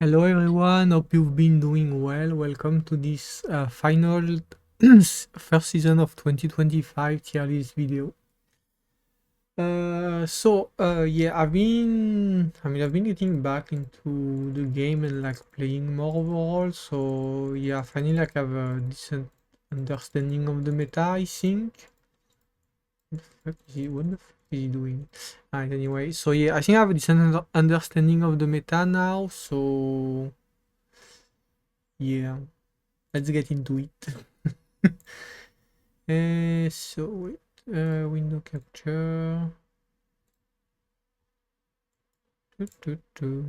Hello everyone, hope you've been doing well. Welcome to this final first season of 2025 tier list video. Yeah, I've been getting back into the game and like playing more overall. So yeah, finally like I have a decent understanding of the meta, I think. What the fuck is he doing? Alright, anyway, so yeah, I think I have a decent understanding of the meta now. So yeah. Let's get into it. So wait, window capture. Doo, doo, doo.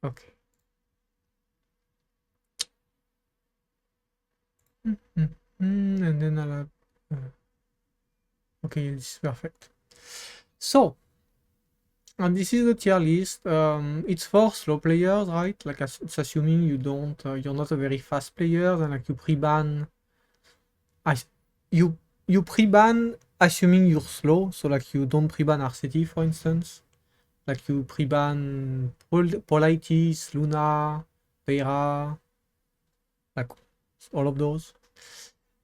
Okay. And then I'll have, okay, this is perfect. So, and this is the tier list. It's for slow players, right? Like it's assuming you're not a very fast player, and like you pre-ban, as- you you pre-ban assuming you're slow. So like you don't pre-ban RCT, for instance. Like you pre-ban Politis, Luna, Peira, like all of those.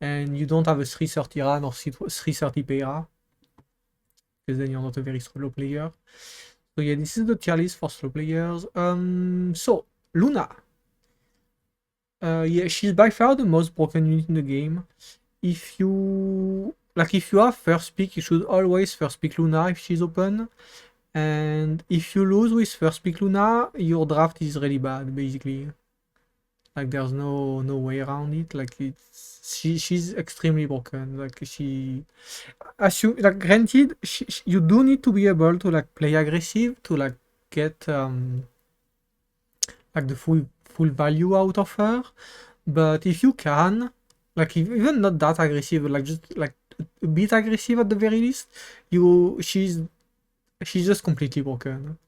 And you don't have a 330 run or 330 Peira, because then you're not a very slow player. So yeah, this is the tier list for slow players. So Luna. Yeah, she's by far the most broken unit in the game. If you have first pick, you should always first pick Luna if she's open. And if you lose with first pick Luna, your draft is really bad, basically. Like there's no way around it. Like she's extremely broken. Like she assume like granted you do need to be able to like play aggressive to like get like the full value out of her. But if you can, like even not that aggressive, like just like a bit aggressive at the very least, you she's just completely broken.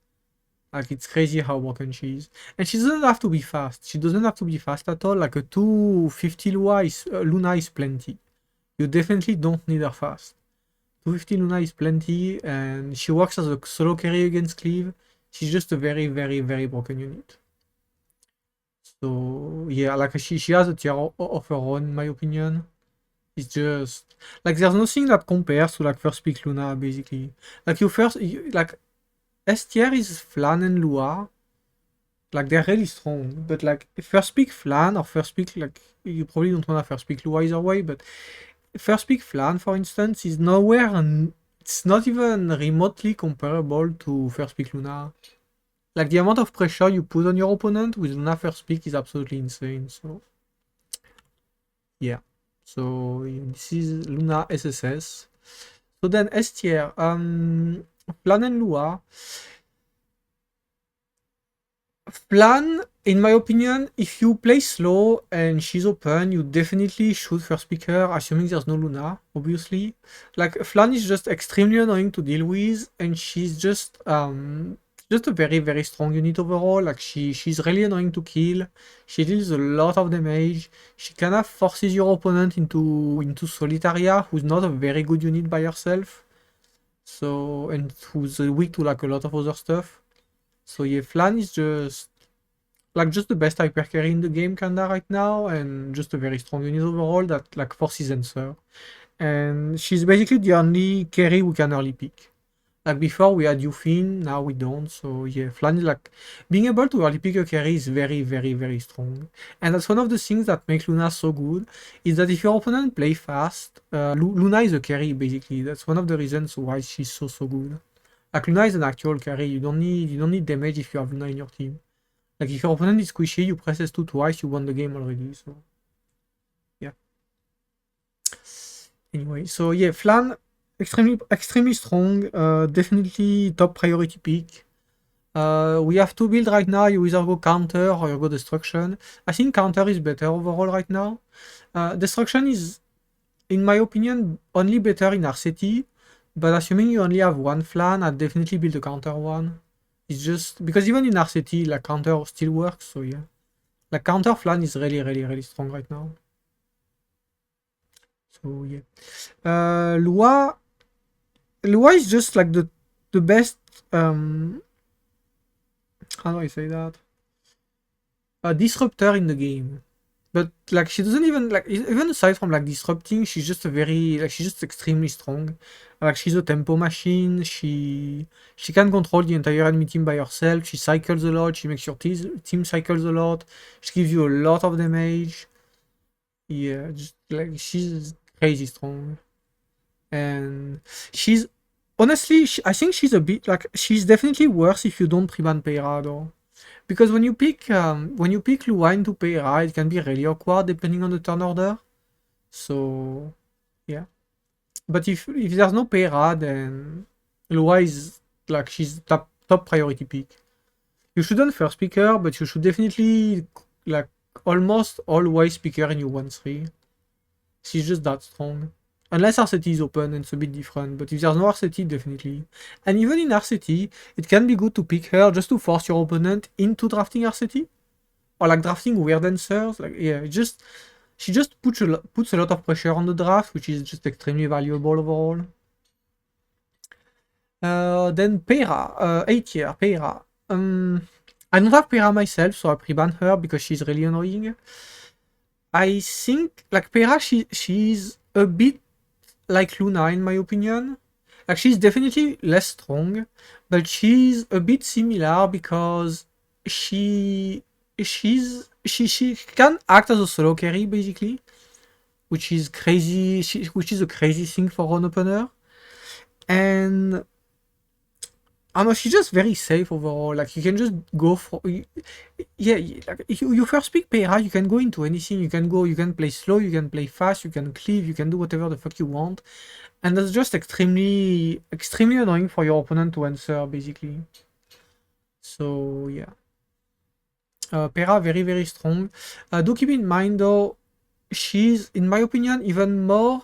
Like it's crazy how broken she is, and she doesn't have to be fast. She doesn't have to be fast at all. Like a 250 Luna is plenty. You definitely don't need her fast. 250 Luna is plenty, and she works as a solo carry against Cleave. She's just a very, very, very broken unit. So yeah, like she has a tier of her own, in my opinion. It's just like there's nothing that compares to like first pick Luna basically. Like like S tier is Flan and Lua. Like they're really strong, but like first pick Flan or first pick like you probably don't want to first pick Lua either way, but first pick Flan for instance is nowhere and it's not even remotely comparable to first pick Luna. Like the amount of pressure you put on your opponent with Luna first pick is absolutely insane. So yeah. So yeah, this is Luna SSS. So then S tier, Flan and Lua. Plan, in my opinion, if you play slow and she's open, you definitely should first pick her, assuming there's no Luna, obviously. Like Flan is just extremely annoying to deal with, and she's just a very, very strong unit overall. Like she's really annoying to kill. She deals a lot of damage. She kind of forces your opponent into Solitaria, who's not a very good unit by herself. So and who's weak to like a lot of other stuff. So yeah, Flan is just the best hyper carry in the game kinda right now, and just a very strong unit overall that like forces answer. And she's basically the only carry we can early pick. Like before we had Yufin, now we don't. So yeah, Flan is like being able to early pick a carry is very, very, very strong. And that's one of the things that makes Luna so good, is that if your opponent play fast, Luna is a carry basically. That's one of the reasons why she's so good. Like Luna is an actual carry. You don't need damage if you have Luna in your team. Like if your opponent is squishy, you press S2 twice, you won the game already. So yeah. Anyway, so yeah, Flan extremely strong. Definitely top priority pick. We have two builds right now. You either go counter or you go destruction. I think counter is better overall right now. Destruction is, in my opinion, only better in RCT. But assuming you only have one Flan, I'd definitely build a counter one. It's just because even in RCT, like counter still works. So yeah. Like counter Flan is really, really, really strong right now. So yeah. Lua is just like the best um how do I say that? A disruptor in the game. But like she doesn't even like even aside from like disrupting, she's just a very like she's just extremely strong. Like she's a tempo machine. She can control the entire enemy team by herself. She cycles a lot. She makes your team cycles a lot. She gives you a lot of damage. Yeah, just like she's crazy strong. And she's honestly, I think she's a bit like she's definitely worse if you don't pre-ban Peira though. Because when you pick Lua into Peira, it can be really awkward depending on the turn order. So yeah. But if there's no Peira, then Lua is like she's top priority pick. You shouldn't first pick her, but you should definitely like almost always pick her in your 1-3. She's just that strong. Unless RCT is open and it's a bit different, but if there's no RCT, definitely. And even in RCT, it can be good to pick her just to force your opponent into drafting RCT. Or like drafting weird answers. Like yeah, she just puts a lot of pressure on the draft, which is just extremely valuable overall. Then Peira, 8 year, Peira. I don't have Peira myself, so I pre-ban her because she's really annoying. I think like Peira, she's a bit like Luna in my opinion. Like she's definitely less strong, but she's a bit similar because she can act as a solo carry basically, which is crazy. Which is a crazy thing for an opener, and I don't know, she's just very safe overall. Like you can just go for yeah. Like if you first pick Peira, you can go into anything. You can play slow, you can play fast, you can cleave, you can do whatever the fuck you want, and that's just extremely annoying for your opponent to answer basically. So yeah. Peira very strong. Do keep in mind though, she's in my opinion even more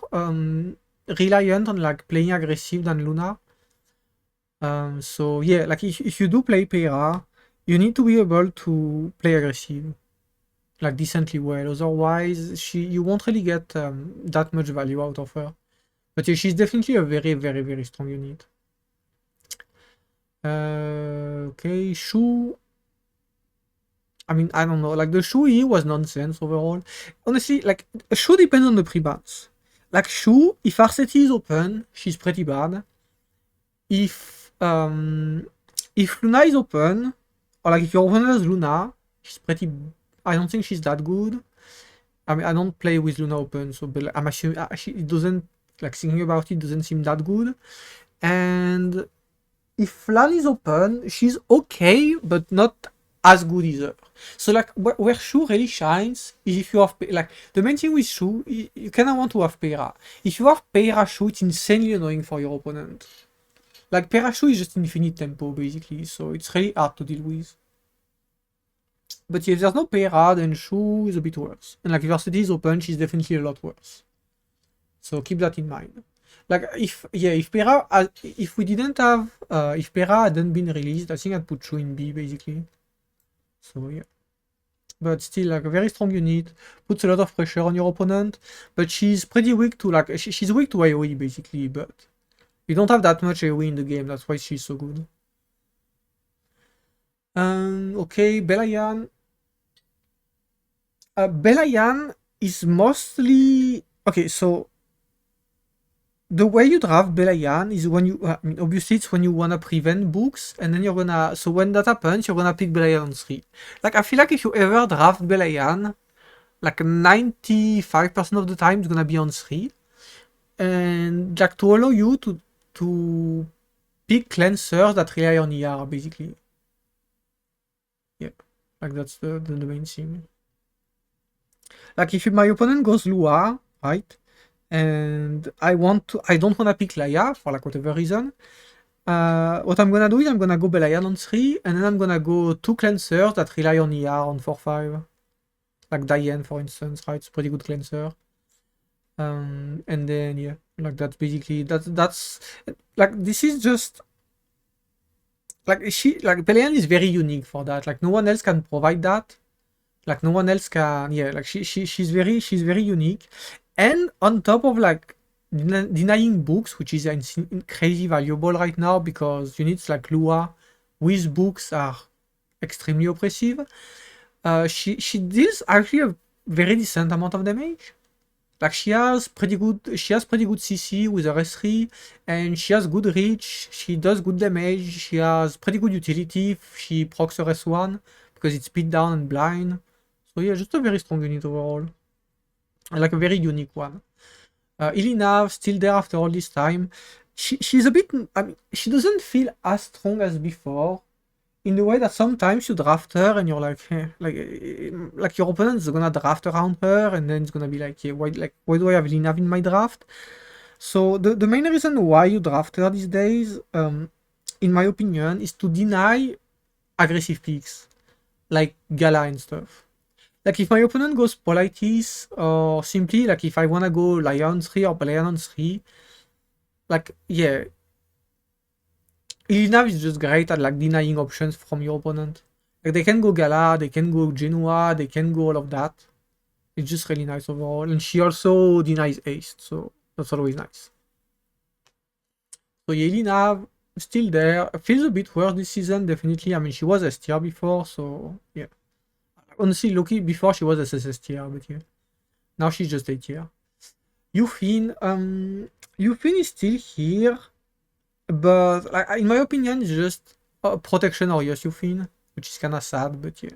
reliant on like playing aggressive than Luna. So yeah, like if you do play Peira, you need to be able to play aggressive, like decently well. Otherwise, you won't really get that much value out of her. But yeah, she's definitely a very strong unit. Okay, Shu. I mean, I don't know. Like the Shu E was nonsense overall. Honestly, like Shu depends on the pre-bans. Like Shu, if RCT is open, she's pretty bad. If Luna is open, or like if your opponent has Luna, she's pretty. I don't think she's that good. I mean, I don't play with Luna open, so but I'm assuming it doesn't like thinking about it doesn't seem that good. And if Flan is open, she's okay, but not as good either. So like where Shu really shines is if you have like the main thing with Shu, you kind of want to have Peira. If you have Peira Shu, it's insanely annoying for your opponent. Like Peira Shu is just infinite tempo basically, so it's really hard to deal with. But if there's no Peira, then Shu is a bit worse. And like if RCT is open, she's definitely a lot worse. So keep that in mind. Like if Peira, if we didn't have, if Peira hadn't been released, I think I'd put Shu in B basically. So yeah. But still, like a very strong unit, puts a lot of pressure on your opponent, but she's pretty weak to like she's weak to AoE basically, but you don't have that much AoE in the game, that's why she's so good. Okay, Belayan. Belayan is mostly okay. So the way you draft Belayan is when you, I mean, obviously it's when you wanna prevent books, and then you're gonna, so when that happens, you're gonna pick Belayan on 3. Like, I feel like if you ever draft Belayan, like 95% of the time it's gonna be on 3. And like to allow you to pick cleansers that rely on ER, basically. Yeah, like that's the main thing. Like if my opponent goes Lua, right? And I don't wanna pick Laya for like whatever reason. What I'm gonna do is I'm gonna go Belayan on 3, and then I'm gonna go 2 cleansers that rely on ER on 4-5. Like Diane, for instance, right? It's a pretty good cleanser. And then yeah, like that's basically that's like this is just like Belayan is very unique for that. Like no one else can provide that. Like no one else can, yeah, like she's very unique. And on top of like denying books, which is crazy valuable right now because units like Lua with books are extremely oppressive. She deals actually a very decent amount of damage. Like she has pretty good CC with her S3, and she has good reach. She does good damage. She has pretty good utility if she procs her S1 because it's speed down and blind. So yeah, just a very strong unit overall, and like a very unique one. Ilina still there after all this time. She's a bit. I mean, she doesn't feel as strong as before. In the way that sometimes you draft her and you're like, like your opponent's gonna draft around her, and then it's gonna be like, yeah, why do I have Linav in my draft? So the main reason why you draft her these days, in my opinion, is to deny aggressive picks like Gala and stuff. Like if my opponent goes Politis, or simply like if I wanna go Lion 3 or Lion 3, like yeah, Ilinav is just great at like denying options from your opponent. Like they can go Gala, they can go Genoa, they can go all of that. It's just really nice overall. And she also denies Ace, so that's always nice. So yeah, Ilinav still there. Feels a bit worse this season, definitely. I mean, she was S tier before, so yeah. Honestly, Loki before she was SSS tier, but yeah. Now she's just A tier. Yufin is still here. But like in my opinion, it's just a protection or yes Yufin, which is kind of sad. But yeah,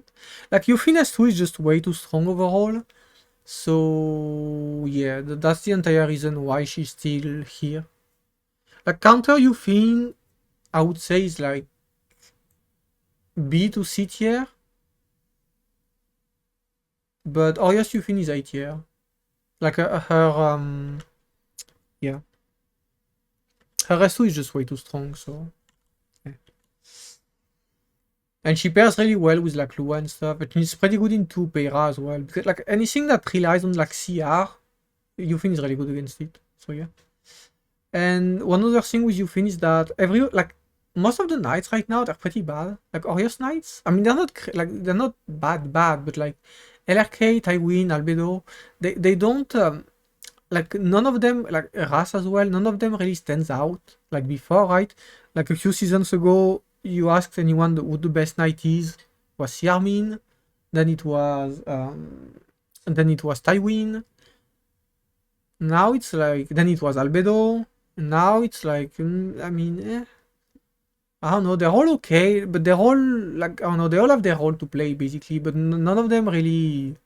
like Yufin S2 is just way too strong overall. So yeah, that's the entire reason why she's still here. Like counter Yufin, I would say is like B to C tier, but Orias Yufin is A tier. Like her yeah, her S2 is just way too strong. So. Yeah. And she pairs really well with like Lua and stuff, but she's pretty good into Peira as well. Because like anything that relies on like CR, Yufin is really good against it. So yeah. And one other thing with Yufin is that most of the knights right now they're pretty bad. Like Orios knights, I mean they're not bad, but like LRK, Tywin, Albedo, they don't like none of them, like Ras as well, none of them really stands out like before, right? Like a few seasons ago, you asked anyone who the best knight is, was Siarmin, then it was Tywin. Now it's like then it was Albedo. Now it's like I mean, I don't know. They're all okay, but they're all like I don't know. They all have their role to play basically, but none of them really,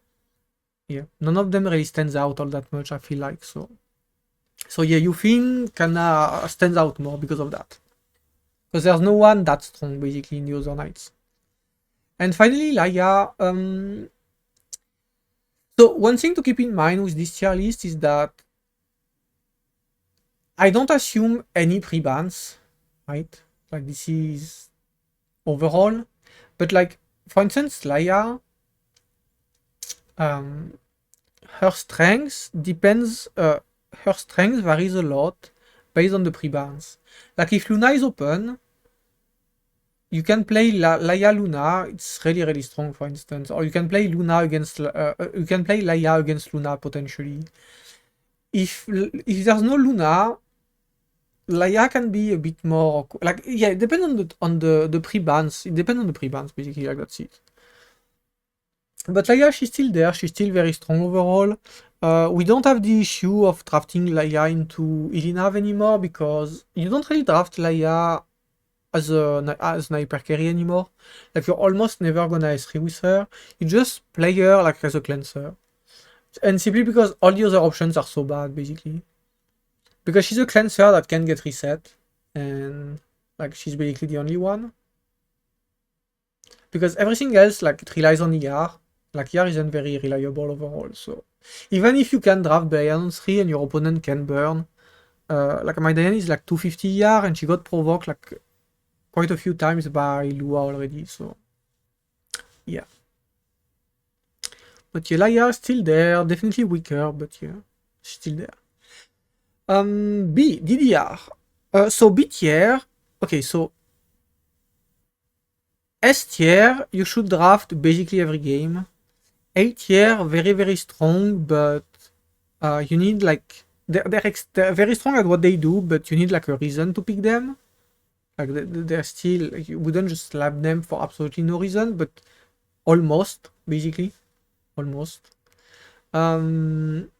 yeah, none of them really stands out all that much. I feel like so. So yeah, Yufin kinda stands out more because of that. Because there's no one that strong basically in the other knights. And finally, Laia. So one thing to keep in mind with this tier list is that I don't assume any pre-bans, right? Like this is overall, but like for instance, Laia, her strength depends. Her strength varies a lot based on the pre-bans. Like if Luna is open, you can play Laia Luna. It's really strong, for instance, or you can play Luna against. You can play Laia against Luna potentially. If there's no Luna, Laia can be a bit more like yeah. It depends on the pre-bans. It depends on the pre-bans basically. Like that's it. But Laia, she's still there. She's still very strong overall. We don't have the issue of drafting Laia into Ilinav anymore because you don't really draft Laia as an hyper carry anymore. Like you're almost never gonna S3 with her. You just play her like as a cleanser. And simply because all the other options are so bad basically. Because she's a cleanser that can get reset. And like she's basically the only one. Because everything else like it relies on ER. Like ER isn't very reliable overall. So even if you can draft Diane on 3 and your opponent can burn. Like my Diane is like 250 ER and she got provoked like quite a few times by Lua already, so yeah. But yeah, Laia is still there, definitely weaker, but yeah, still there. B, DDR. So B tier, okay, so S tier, you should draft basically every game. A tier, very strong, but you need like, they're very strong at what they do, but you need like a reason to pick them. Like they're still, like, you wouldn't just slap them for absolutely no reason, but almost, basically, almost. Um,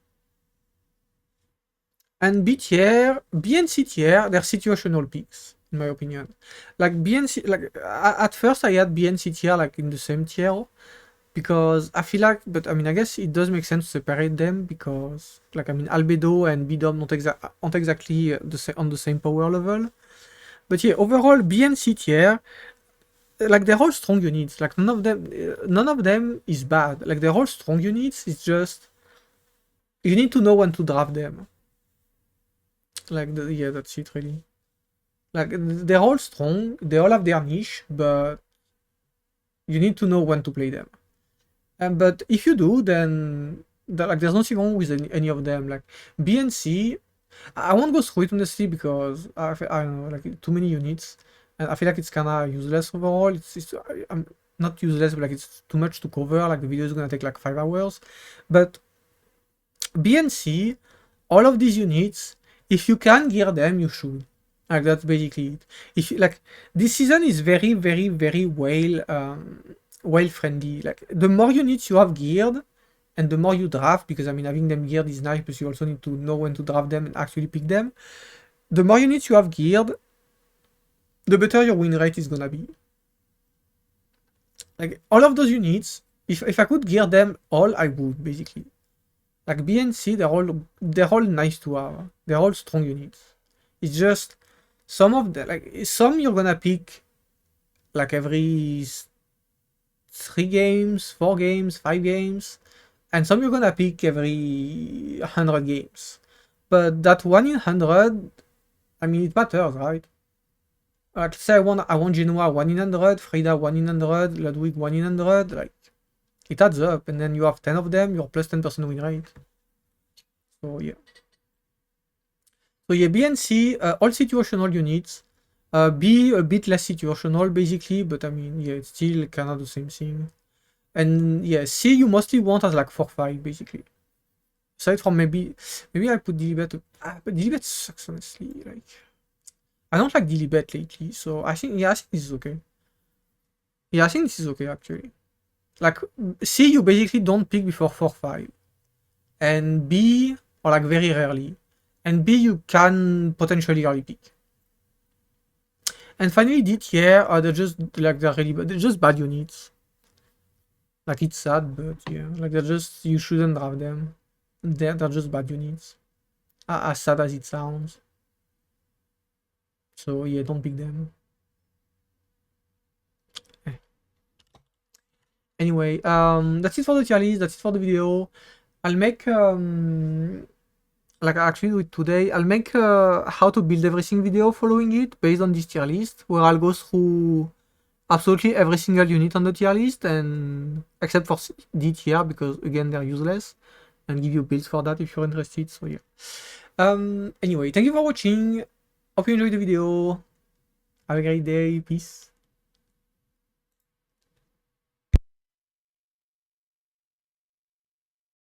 and B tier, B and C tier, they're situational picks, in my opinion. Like B and C, like at first I had B and C tier like in the same tier because I feel like, but I mean, I guess it does make sense to separate them because, like, I mean, Albedo and B-Dom aren't exactly on the same power level. But yeah, overall, B and C tier, like they're all strong units. Like none of them is bad. Like they're all strong units. It's just you need to know when to draft them. Like yeah, that's it really. Like they're all strong. They all have their niche, but you need to know when to play them. But if you do, then like there's nothing wrong with any of them. Like B and C, I won't go through it honestly because I don't know, like too many units, and I feel like it's kind of useless overall. I'm not useless, but like it's too much to cover. Like the video is gonna take like 5 hours. But B and C, all of these units, if you can gear them, you should. Like that's basically it. If you, like this season is very, very, very well friendly. Like the more units you have geared, and the more you draft, because I mean having them geared is nice, but you also need to know when to draft them and actually pick them. The more units you have geared, the better your win rate is gonna be. Like all of those units, if I could gear them all, I would basically. Like B and C, they're all nice to have. They're all strong units. It's just some of the like some you're gonna pick like every 3 games, 4 games, 5 games, and some you're gonna pick every 100 games. But that 1 in 100, I mean, it matters, right? Like say I want Genoa 1 in 100, Frida 1 in 100, Ludwig 1 in 100. Like it adds up, and then you have 10 of them. You're plus 10% win rate. So yeah. So yeah, B and C, all situational units. B a bit less situational basically, but I mean yeah, it's still kind of the same thing. And yeah, C you mostly want as like 4-5 basically. Aside from maybe I put Dilibet. But Dilibet sucks honestly. Like I don't like Dilibet lately, so I think this is okay. Yeah, I think this is okay actually. Like C you basically don't pick before 4-5, and B or like very rarely, and B you can potentially early pick. And finally D tier, they're just like they're just bad units. Like it's sad, but yeah, like they're just you shouldn't draft them. They're just bad units. As sad as it sounds. So yeah, don't pick them. Eh. Anyway, that's it for the tier list. That's it for the video. I'll make like I actually do it today. I'll make how to build everything video following it based on this tier list, where I'll go through absolutely every single unit on the tier list, and except for D tier because again they're useless, and give you builds for that if you're interested. So yeah. Anyway, thank you for watching. Hope you enjoyed the video. Have a great day. Peace.